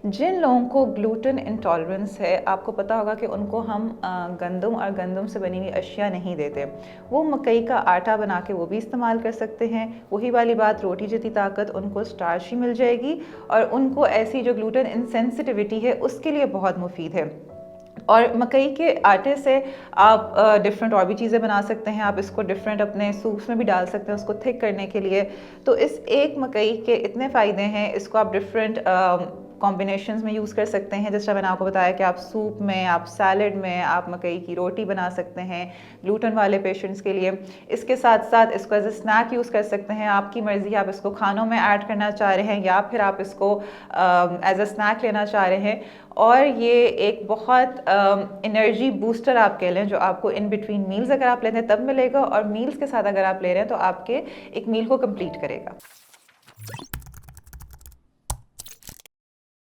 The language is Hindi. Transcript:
जिन लोगों को ग्लूटेन इंटॉलरेंस है, आपको पता होगा कि उनको हम गंदम और गंदम से बनी हुई अशिया नहीं देते। वो मकई का आटा बना के वो भी इस्तेमाल कर सकते हैं। वही वाली बात, रोटी जितनी ताकत उनको स्टार्च ही मिल जाएगी, और उनको ऐसी जो ग्लूटेन इनसेंसिटिविटी है उसके लिए बहुत मुफीद है। और मकई के आटे से आप डिफरेंट और भी चीज़ें बना सकते हैं। आप इसको डिफरेंट अपने सूप्स में भी डाल सकते हैं उसको थिक करने के लिए। तो इस एक मकई के इतने फ़ायदे हैं, इसको आप डिफरेंट कॉम्बिनेशंस में यूज़ कर सकते हैं। जैसा मैंने आपको बताया कि आप सूप में, आप सैलड में, आप मकई की रोटी बना सकते हैं ग्लूटेन वाले पेशेंट्स के लिए। इसके साथ साथ इसको एज ए स्नैक यूज़ कर सकते हैं। आपकी मर्ज़ी, आप इसको खानों में ऐड करना चाह रहे हैं या फिर आप इसको एज ए स्नैक लेना चाह रहे हैं। और ये एक बहुत एनर्जी बूस्टर आप कह लें, जो आपको इन बिटवीन मील्स अगर आप लेते हैं तब मिलेगा, और मील्स के साथ अगर आप ले रहे हैं तो आपके एक मील को कंप्लीट करेगा।